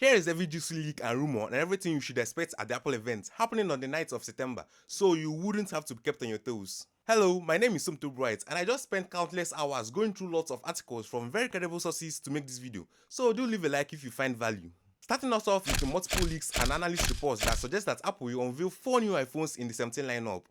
Here is every juicy leak and rumor and everything you should expect at the Apple event happening on the 9th of September, so you wouldn't have to be kept on your toes. Hello, my name is Sumto Bright and I just spent countless hours going through lots of articles from very credible sources to make this video, so do leave a like if you find value. Starting us off with the multiple leaks and analyst reports that suggest that Apple will unveil 4 new iPhones in the 17 lineup.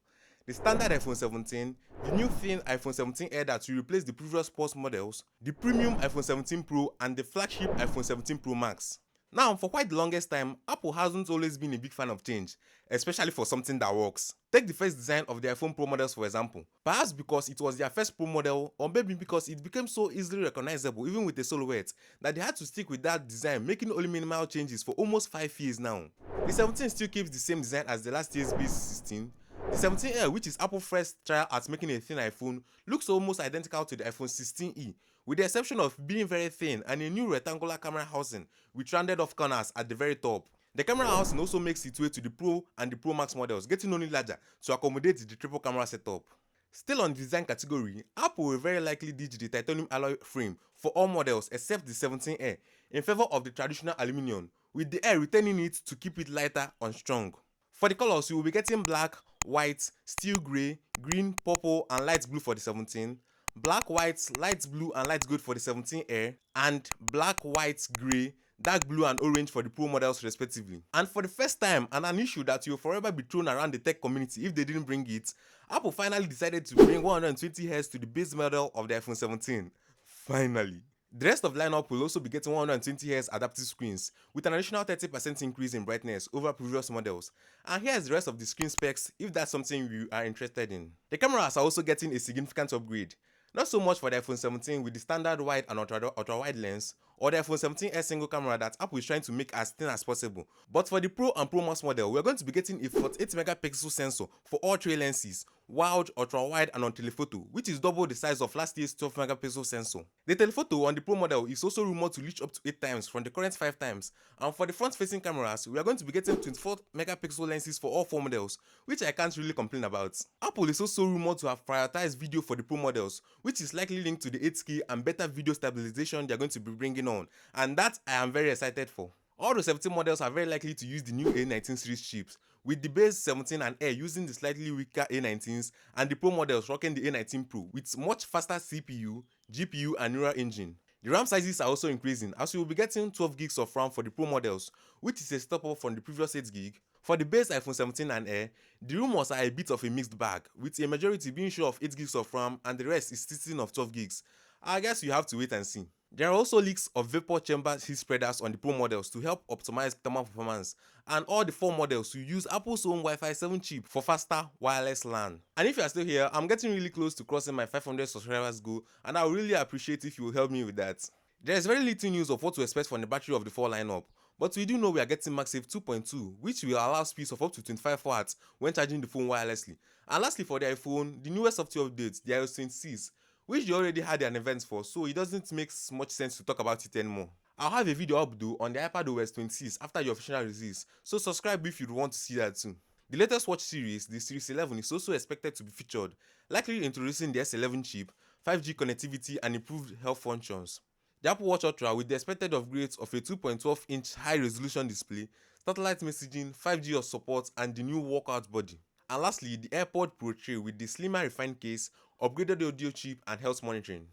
The standard iPhone 17, the new thin iPhone 17 Air that will replace the previous Plus models, the premium iPhone 17 Pro and the flagship iPhone 17 Pro Max. Now, for quite the longest time, Apple hasn't always been a big fan of change, especially for something that works. Take the first design of the iPhone Pro models for example. Perhaps because it was their first Pro model, or maybe because it became so easily recognizable even with a silhouette, that they had to stick with that design, making only minimal changes for almost 5 years now. The 17 still keeps the same design as the last year's base 16. The 17 Air, which is Apple's first trial at making a thin iPhone, looks almost identical to the iPhone 16e, with the exception of being very thin and a new rectangular camera housing with rounded off corners at the very top. The camera housing also makes its way to the Pro and the Pro Max models, getting only larger to accommodate the triple camera setup. Still on the design category, Apple will very likely ditch the titanium alloy frame for all models except the 17 Air in favor of the traditional aluminium, with the Air retaining it to keep it lighter and strong. For the colors, you will be getting black, white, steel grey, green, purple and light blue for the 17, black, white, light blue and light gold for the 17 Air, and black, white, grey, dark blue and orange for the Pro models respectively. And for the first time, and an issue that will forever be thrown around the tech community if they didn't bring it, Apple finally decided to bring 120Hz to the base model of the iPhone 17. Finally. The rest of the lineup will also be getting 120Hz adaptive screens with an additional 30% increase in brightness over previous models. And here's the rest of the screen specs if that's something you are interested in. The cameras are also getting a significant upgrade. Not so much for the iPhone 17 with the standard wide and ultra wide lens, or the iPhone 17s single camera that Apple is trying to make as thin as possible. But for the Pro and Pro Max model, we're going to be getting a 48 megapixel sensor for all three lenses, wide, ultra wide and on telephoto, which is double the size of last year's 12 megapixel sensor. The telephoto on the Pro model is also rumored to reach up to 8 times from the current 5 times, and for the front facing cameras, we are going to be getting 24 megapixel lenses for all 4 models, which I can't really complain about. Apple is also rumored to have prioritized video for the Pro models, which is likely linked to the 8K and better video stabilization they are going to be bringing on, and that I am very excited for. All the 17 models are very likely to use the new A19 series chips, with the base 17 and Air using the slightly weaker A19s and the Pro models rocking the A19 Pro with much faster CPU, GPU and neural engine. The RAM sizes are also increasing as you will be getting 12 gigs of RAM for the Pro models, which is a step up from the previous 8 gig. For the base iPhone 17 and Air, the rumors are a bit of a mixed bag, with a majority being sure of 8 gigs of RAM and the rest is sitting of 12 gigs. I guess you have to wait and see. There are also leaks of vapor chamber heat spreaders on the Pro models to help optimize thermal performance, and all the 4 models will use Apple's own Wi-Fi 7 chip for faster wireless LAN. And if you are still here, I'm getting really close to crossing my 500 subscribers goal, and I would really appreciate if you will help me with that. There is very little news of what to expect from the battery of the 4 lineup, but we do know we are getting MagSafe 2.2, which will allow speeds of up to 25 watts when charging the phone wirelessly. And lastly, for the iPhone, the newest software update, the iOS 26, which they already had an event for, so it doesn't make much sense to talk about it anymore. I'll have a video up though on the iPadOS 26 after the official release, so subscribe if you want to see that too. The latest watch series, the Series 11, is also expected to be featured, likely introducing the S11 chip, 5G connectivity and improved health functions. The Apple Watch Ultra with the expected upgrades of a 2.12-inch high-resolution display, satellite messaging, 5G support and the new workout body. And lastly, the AirPods Pro tray with the slimmer refined case, upgraded audio chip and health monitoring.